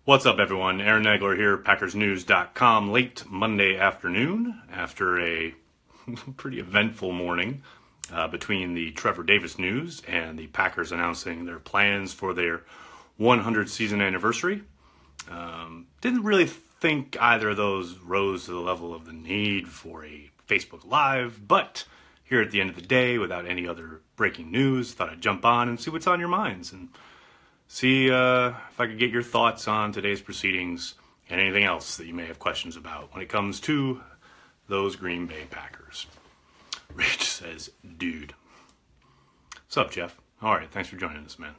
What's up, everyone? Aaron Nagler here, PackersNews.com, late Monday afternoon after a pretty eventful morning between the Trevor Davis news and the Packers announcing their plans for their 100th season anniversary. Didn't really think either of those rose to the level of the need for a Facebook Live, but here at the end of the day, without any other breaking news, thought I'd jump on and see what's on your minds and see if I could get your thoughts on today's proceedings and anything else that you may have questions about when it comes to those Green Bay Packers. Rich says, dude. What's up, Jeff? All right, thanks for joining us, man.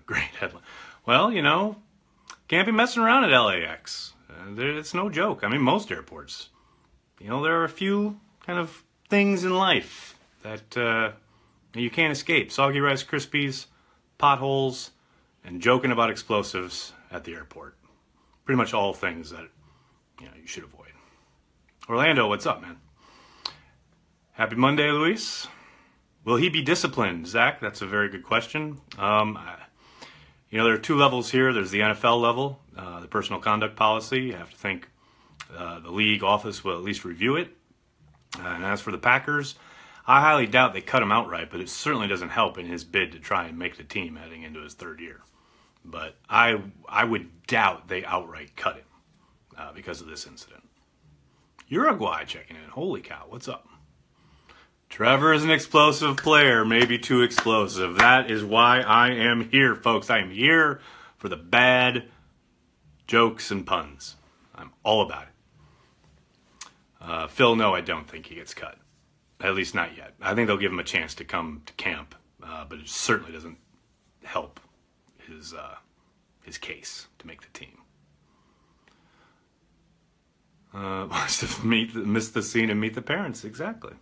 Great headline. Well, you know, can't be messing around at LAX. It's no joke. I mean, most airports. You know, there are a few kind of things in life that you can't escape. Soggy Rice Krispies, potholes, and joking about explosives at the airport. Pretty much all things that you should avoid. Orlando, what's up, man? Happy Monday, Luis. Will he be disciplined, Zach? That's a very good question. There are two levels here. There's the NFL level, the personal conduct policy. You have to think the league office will at least review it. And as for the Packers, I highly doubt they cut him outright, but it certainly doesn't help in his bid to try and make the team heading into his third year. But I would doubt they outright cut him because of this incident. Uruguay checking in. Holy cow, what's up? Trevor is an explosive player, maybe too explosive. That is why I am here, folks. I am here for the bad jokes and puns. I'm all about it. Phil, no, I don't think he gets cut. At least not yet. I think they'll give him a chance to come to camp, but it certainly doesn't help his case to make the team. Wants to miss the scene and meet the parents, exactly.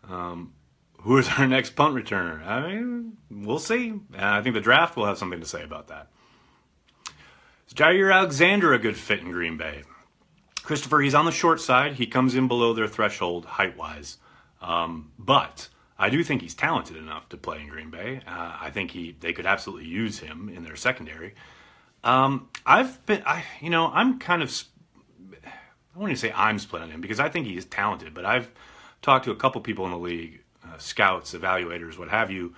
Who is our next punt returner? I mean, we'll see. I think the draft will have something to say about that. Is Jagger Alexander a good fit in Green Bay? Christopher, he's on the short side. He comes in below their threshold height-wise. But I do think he's talented enough to play in Green Bay. I think they could absolutely use him in their secondary. I'm kind of, I wouldn't say I'm split on him because I think he's talented, but I've talked to a couple people in the league, scouts, evaluators, what have you,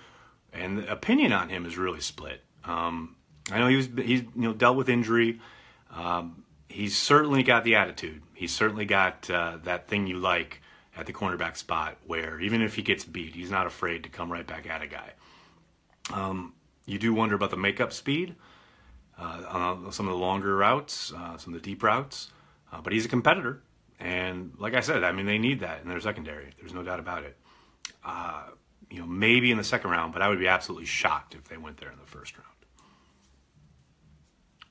and the opinion on him is really split. I know he's dealt with injury. He's certainly got the attitude. He's certainly got that thing you like at the cornerback spot where even if he gets beat, he's not afraid to come right back at a guy. You do wonder about the makeup speed on some of the longer routes, some of the deep routes. But he's a competitor. And like I said, I mean, they need that in their secondary. There's no doubt about it. Maybe in the second round, but I would be absolutely shocked if they went there in the first round.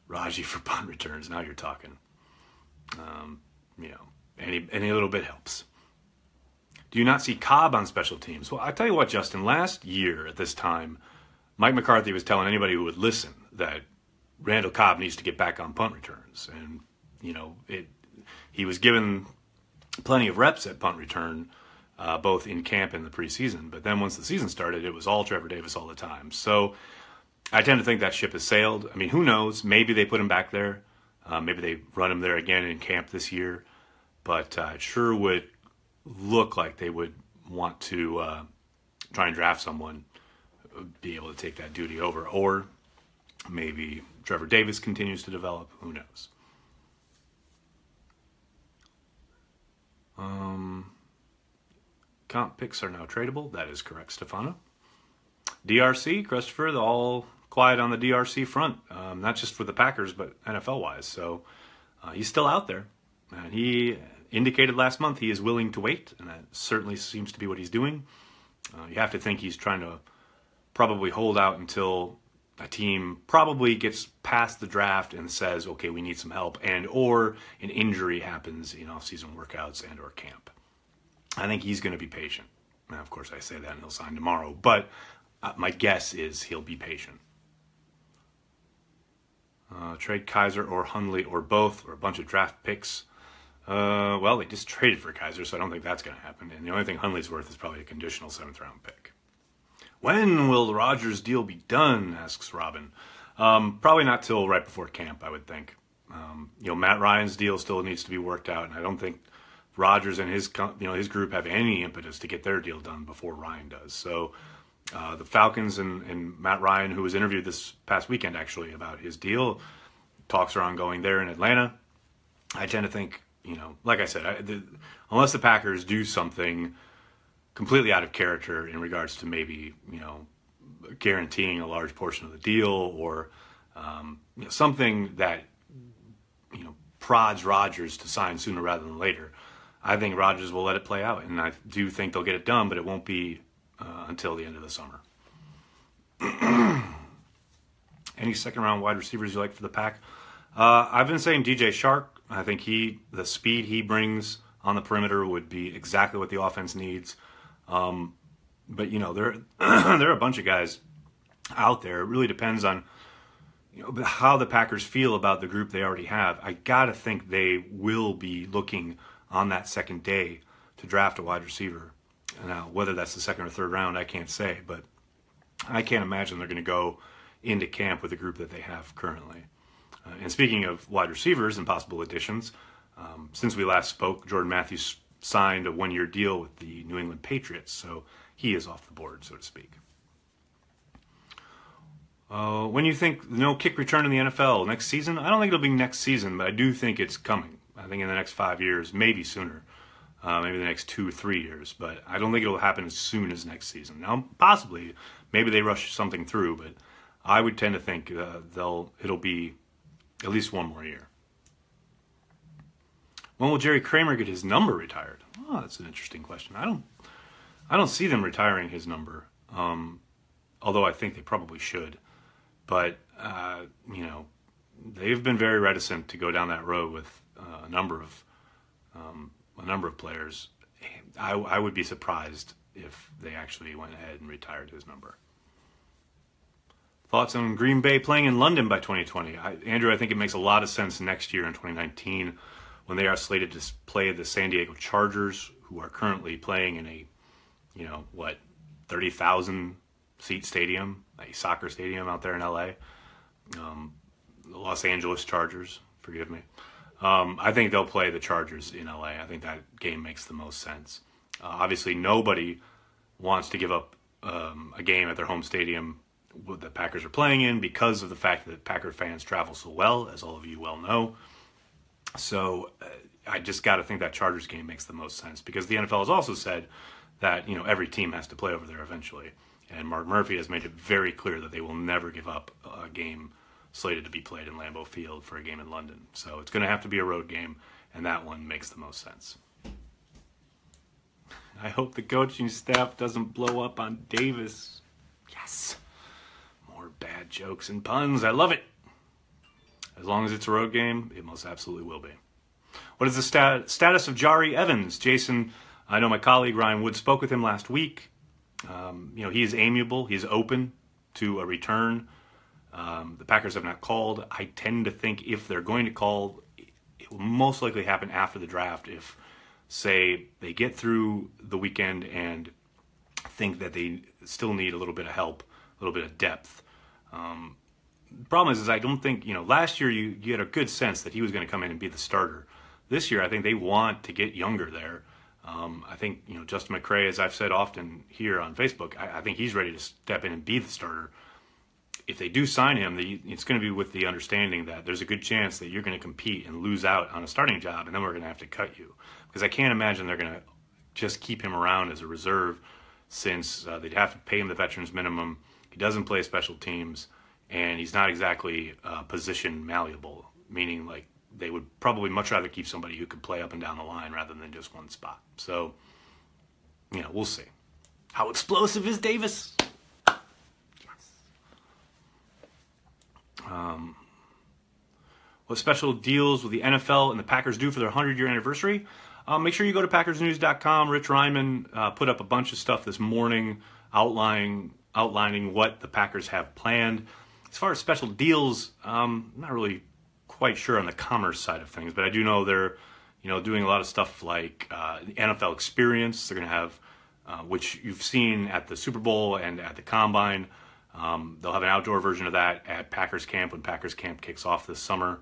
Raji for punt returns. Now you're talking. Any little bit helps. Do you not see Cobb on special teams? Well, I tell you what, Justin. Last year at this time, Mike McCarthy was telling anybody who would listen that Randall Cobb needs to get back on punt returns, and he was given plenty of reps at punt return, both in camp and the preseason. But then once the season started, it was all Trevor Davis all the time. So I tend to think that ship has sailed. I mean, who knows? Maybe they put him back there. Maybe they run him there again in camp this year. But it sure would look like they would want to try and draft someone who would be able to take that duty over. Or maybe Trevor Davis continues to develop. Who knows? Comp picks are now tradable. That is correct, Stefano. DRC, Christopher, they're all quiet on the DRC front, not just for the Packers, but NFL-wise. So he's still out there. And he indicated last month he is willing to wait, and that certainly seems to be what he's doing. You have to think he's trying to probably hold out until a team probably gets past the draft and says, okay, we need some help, and or an injury happens in off-season workouts and or camp. I think he's going to be patient. Now, of course, I say that and he'll sign tomorrow, but my guess is he'll be patient. Trade Kaiser or Hundley or both, or a bunch of draft picks. Well, they just traded for Kaiser, so I don't think that's going to happen. And the only thing Hundley's worth is probably a conditional 7th round pick. When will the Rodgers deal be done, asks Robin. Probably not till right before camp, I would think. Matt Ryan's deal still needs to be worked out, and I don't think Rodgers and his group have any impetus to get their deal done before Ryan does. So the Falcons and Matt Ryan, who was interviewed this past weekend actually about his deal, talks are ongoing there in Atlanta. I tend to think, like I said, unless the Packers do something completely out of character in regards to maybe, guaranteeing a large portion of the deal or something that, prods Rodgers to sign sooner rather than later, I think Rodgers will let it play out. And I do think they'll get it done, but it won't be until the end of the summer. Any second-round wide receivers you like for the Pack? I've been saying DJ Shark. I think the speed he brings on the perimeter would be exactly what the offense needs. But there are a bunch of guys out there. It really depends on how the Packers feel about the group they already have. I gotta think they will be looking on that second day to draft a wide receiver. Now, whether that's the second or third round, I can't say, but I can't imagine they're going to go into camp with the group that they have currently. And speaking of wide receivers and possible additions, since we last spoke, Jordan Matthews signed a one-year deal with the New England Patriots, so he is off the board, so to speak. When you think no kick return in the NFL next season? I don't think it'll be next season, but I do think it's coming. I think in the next 5 years, maybe sooner, maybe the next 2 or 3 years, but I don't think it'll happen as soon as next season. Now, possibly, maybe they rush something through, but I would tend to think it'll be at least 1 more year. When will Jerry Kramer get his number retired? Oh, that's an interesting question. I don't see them retiring his number, although I think they probably should. But they've been very reticent to go down that road with a number of players. I would be surprised if they actually went ahead and retired his number. Thoughts on Green Bay playing in London by 2020? Andrew, I think it makes a lot of sense next year in 2019 when they are slated to play the San Diego Chargers, who are currently playing in a, 30,000 seat stadium, a soccer stadium out there in LA. The Los Angeles Chargers, forgive me. I think they'll play the Chargers in LA. I think that game makes the most sense. Obviously, nobody wants to give up a game at their home stadium that the Packers are playing in because of the fact that Packer fans travel so well, as all of you well know. So I just got to think that Chargers game makes the most sense because the NFL has also said that every team has to play over there eventually. And Mark Murphy has made it very clear that they will never give up a game slated to be played in Lambeau Field for a game in London. So it's going to have to be a road game, and that one makes the most sense. I hope the coaching staff doesn't blow up on Davis. Yes. More bad jokes and puns. I love it. As long as it's a road game, it most absolutely will be. What is the status of Jari Evans? Jason, I know my colleague Ryan Wood spoke with him last week. He is amiable. He's open to a return. The Packers have not called. I tend to think if they're going to call, it will most likely happen after the draft if, say, they get through the weekend and think that they still need a little bit of help, a little bit of depth. The problem is I don't think, last year you had a good sense that he was going to come in and be the starter. This year, I think they want to get younger there. I think, Justin McCray, as I've said often here on Facebook, I think he's ready to step in and be the starter. If they do sign him, it's going to be with the understanding that there's a good chance that you're going to compete and lose out on a starting job, and then we're going to have to cut you. Because I can't imagine they're going to just keep him around as a reserve since they'd have to pay him the veterans minimum. He doesn't play special teams, and he's not exactly position malleable, meaning like they would probably much rather keep somebody who could play up and down the line rather than just one spot. So, we'll see. How explosive is Davis? Yes. What special deals will the NFL and the Packers do for their 100-year anniversary? Make sure you go to PackersNews.com. Rich Ryman put up a bunch of stuff this morning outlining what the Packers have planned. As far as special deals, I'm not really quite sure on the commerce side of things, but I do know they're, doing a lot of stuff like the NFL Experience. They're going to have, which you've seen at the Super Bowl and at the Combine. They'll have an outdoor version of that at Packers Camp when Packers Camp kicks off this summer.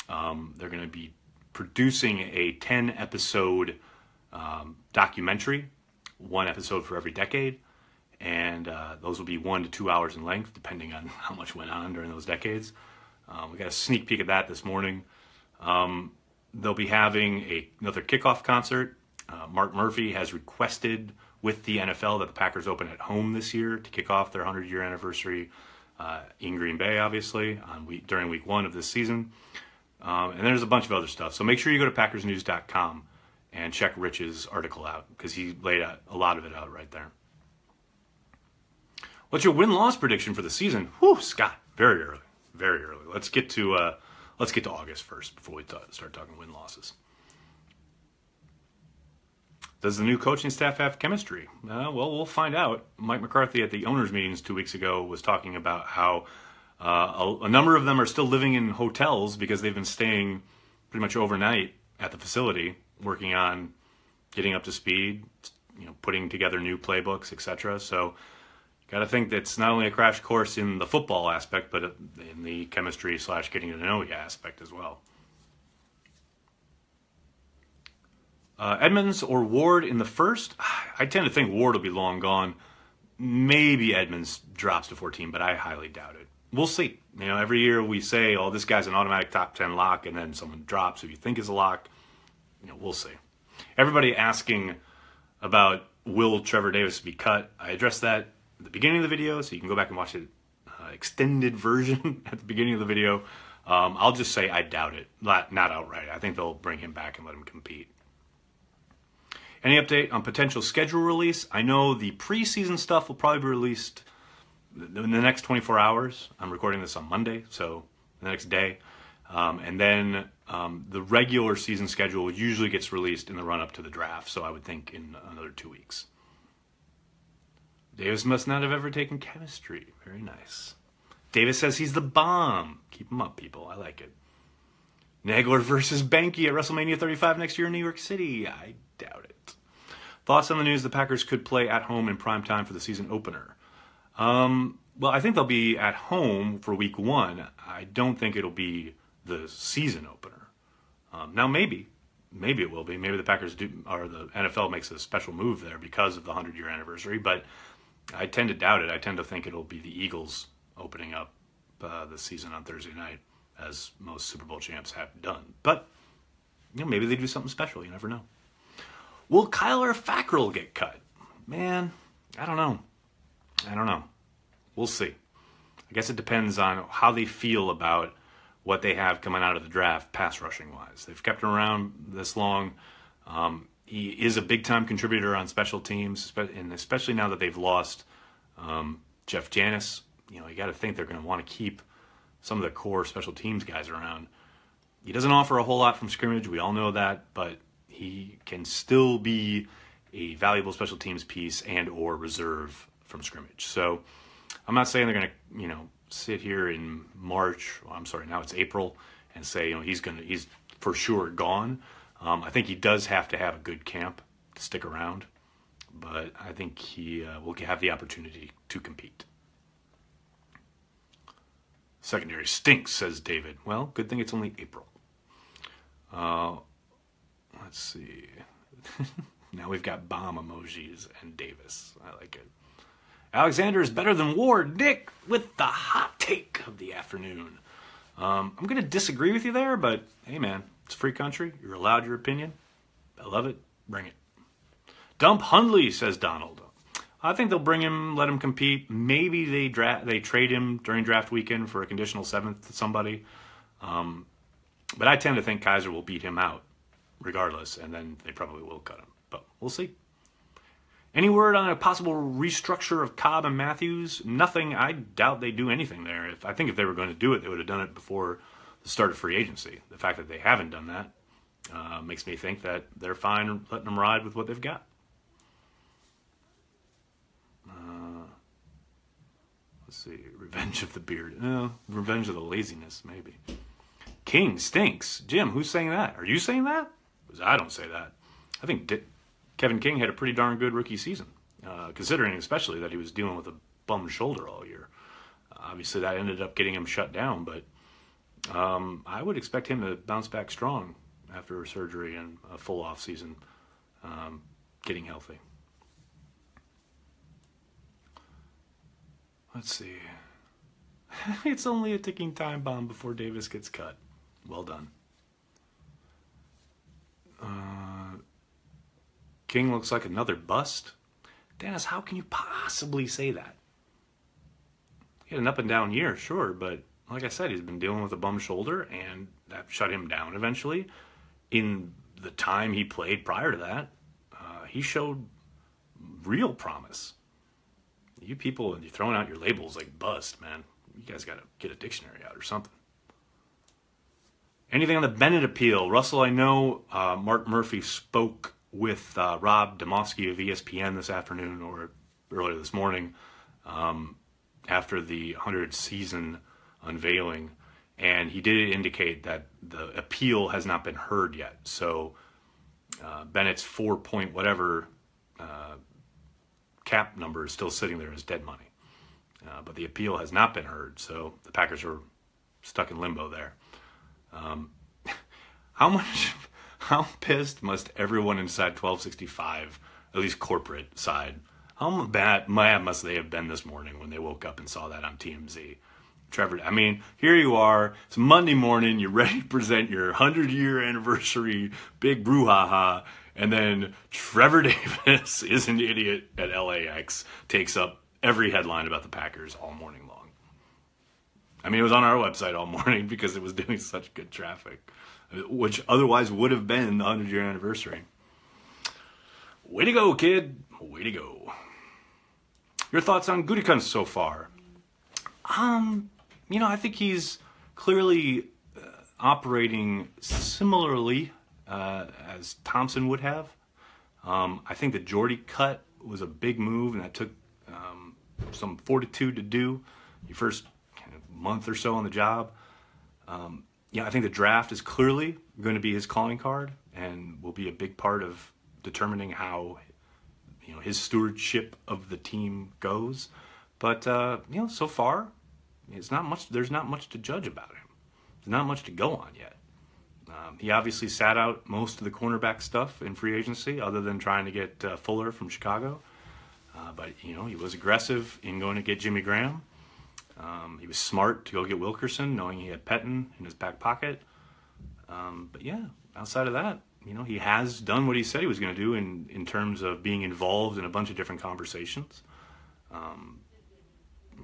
They're going to be producing a 10-episode documentary, one episode for every decade, and those will be 1 to 2 hours in length, depending on how much went on during those decades. We got a sneak peek at that this morning. They'll be having another kickoff concert. Mark Murphy has requested with the NFL that the Packers open at home this year to kick off their 100-year anniversary in Green Bay, obviously, during week 1 of this season. And there's a bunch of other stuff. So make sure you go to PackersNews.com and check Rich's article out, because he laid out a lot of it out right there. What's your win-loss prediction for the season? Whew, Scott, very early, very early. Let's get to August first before we start talking win-losses. Does the new coaching staff have chemistry? Well, we'll find out. Mike McCarthy at the owners' meetings 2 weeks ago was talking about how a number of them are still living in hotels because they've been staying pretty much overnight at the facility, working on getting up to speed, putting together new playbooks, etc. So, got to think that's not only a crash course in the football aspect, but in the chemistry / getting to know you aspect as well. Edmonds or Ward in the first? I tend to think Ward will be long gone. Maybe Edmonds drops to 14, but I highly doubt it. We'll see. Every year we say, oh, this guy's an automatic top 10 lock, and then someone drops who you think is a lock. We'll see. Everybody asking about will Trevor Davis be cut? I addressed that at the beginning of the video, so you can go back and watch the extended version at the beginning of the video. I'll just say I doubt it. Not outright. I think they'll bring him back and let him compete. Any update on potential schedule release? I know the preseason stuff will probably be released in the next 24 hours. I'm recording this on Monday, so the next day. And then the regular season schedule usually gets released in the run-up to the draft, so I would think in another 2 weeks. Davis must not have ever taken chemistry. Very nice. Davis says he's the bomb. Keep him up, people. I like it. Nagler versus Banky at WrestleMania 35 next year in New York City. I doubt it. Thoughts on the news the Packers could play at home in prime time for the season opener? Well, I think they'll be at home for week 1. I don't think it'll be the season opener. Now, maybe it will be. Maybe the Packers do, or the NFL makes a special move there because of the 100-year anniversary, but I tend to doubt it. I tend to think it'll be the Eagles opening up the season on Thursday night, as most Super Bowl champs have done. But, maybe they do something special. You never know. Will Kyler Fackrell get cut? Man, I don't know. We'll see. I guess it depends on how they feel about what they have coming out of the draft pass rushing wise. They've kept him around this long. He is a big-time contributor on special teams, and especially now that they've lost Jeff Janis. You got to think they're going to want to keep some of the core special teams guys around. He doesn't offer a whole lot from scrimmage. We all know that, but he can still be a valuable special teams piece and or reserve from scrimmage. So I'm not saying they're going to, sit here in March. Well, I'm sorry, now it's April, and say, he's for sure gone. I think he does have to have a good camp to stick around, but I think he will have the opportunity to compete. Secondary stinks, says David. Well, good thing it's only April. Let's see. Now we've got bomb emojis and Davis. I like it. Alexander is better than Ward. Nick with the hot take of the afternoon. I'm going to disagree with you there, but hey, man, it's a free country. You're allowed your opinion. I love it. Bring it. Dump Hundley, says Donald. I think they'll bring him, let him compete. Maybe they trade him during draft weekend for a conditional 7th to somebody. But I tend to think Kaiser will beat him out regardless, and then they probably will cut him. But we'll see. Any word on a possible restructure of Cobb and Matthews? Nothing. I doubt they do anything there. I think if they were going to do it, they would have done it before the start of free agency. The fact that they haven't done that makes me think that they're fine letting them ride with what they've got. Let's see. Revenge of the beard. Revenge of the laziness, maybe. King stinks. Jim, who's saying that? Are you saying that? Because I don't say that. I think Kevin King had a pretty darn good rookie season, considering especially that he was dealing with a bum shoulder all year. Obviously, that ended up getting him shut down, but I would expect him to bounce back strong after surgery and a full off season, getting healthy. Let's see. It's only a ticking time bomb before Davis gets cut. Well done. King looks like another bust. Dennis, how can you possibly say that? He had an up and down year, sure, but like I said, he's been dealing with a bum shoulder, and that shut him down eventually. In the time he played prior to that, he showed real promise. You people, you're throwing out your labels like bust, man. You guys got to get a dictionary out or something. Anything on the Bennett appeal? Russell, I know Mark Murphy spoke with Rob Demovsky of ESPN this afternoon or earlier this morning after the 100th season unveiling, and he did indicate that the appeal has not been heard yet. So Bennett's 4 point whatever cap number is still sitting there as dead money. But the appeal has not been heard, so the Packers are stuck in limbo there. How pissed must everyone inside 1265, at least corporate side, how mad must they have been this morning when they woke up and saw that on TMZ? Trevor, I mean, here you are, it's Monday morning, you're ready to present your 100-year anniversary big brouhaha, and then Trevor Davis is an idiot at LAX, takes up every headline about the Packers all morning long. I mean, it was on our website all morning because it was doing such good traffic, which otherwise would have been the 100-year anniversary. Way to go, kid. Way to go. Your thoughts on Gutekunst so far? I think he's clearly operating similarly as Thompson would have. I think the Jordy cut was a big move, and that took some fortitude to do. Your first kind of month or so on the job. I think the draft is clearly going to be his calling card and will be a big part of determining how his stewardship of the team goes. But so far, there's not much to judge about him. There's not much to go on yet. He obviously sat out most of the cornerback stuff in free agency, other than trying to get Fuller from Chicago. But he was aggressive in going to get Jimmy Graham. He was smart to go get Wilkerson, knowing he had Pettin in his back pocket. But outside of that, he has done what he said he was going to do in terms of being involved in a bunch of different conversations.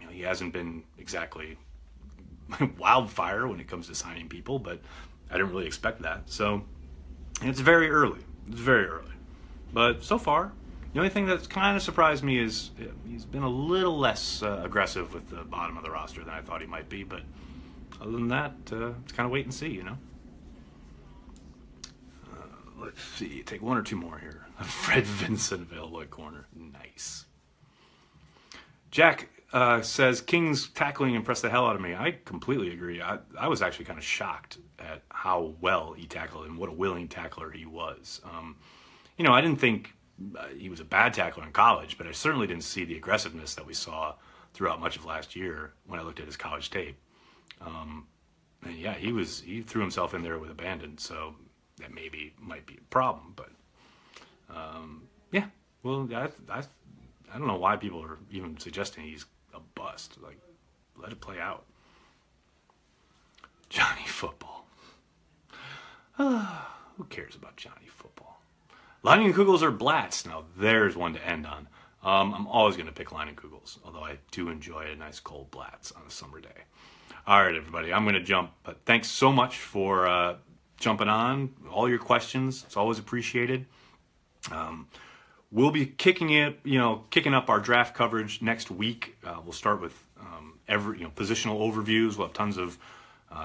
He hasn't been exactly wildfire when it comes to signing people, but I didn't really expect that. So it's very early. It's very early. But so far, the only thing that's kind of surprised me is he's been a little less aggressive with the bottom of the roster than I thought he might be. But other than that, it's kind of wait and see, Let's see. Take one or two more here. Fred Vincent available at corner. Nice. Jack says, King's tackling impressed the hell out of me. I completely agree. I was actually kind of shocked at how well he tackled and what a willing tackler he was. I didn't think he was a bad tackler in college, but I certainly didn't see the aggressiveness that we saw throughout much of last year when I looked at his college tape. He threw himself in there with abandon, so that might be a problem. But I don't know why people are even suggesting he's a bust. Like, let it play out. Johnny Football. Who cares about Johnny Football? Leinenkugels or Blatz? Now, there's one to end on. I'm always going to pick Leinenkugels, although I do enjoy a nice cold Blatz on a summer day. All right, everybody, I'm going to jump. But thanks so much for jumping on. All your questions, it's always appreciated. We'll be kicking up our draft coverage next week. We'll start with positional overviews. We'll have tons of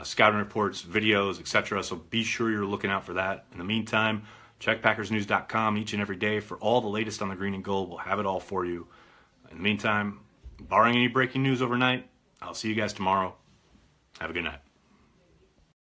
scouting reports, videos, etc. So be sure you're looking out for that. In the meantime, check PackersNews.com each and every day for all the latest on the green and gold. We'll have it all for you. In the meantime, barring any breaking news overnight, I'll see you guys tomorrow. Have a good night.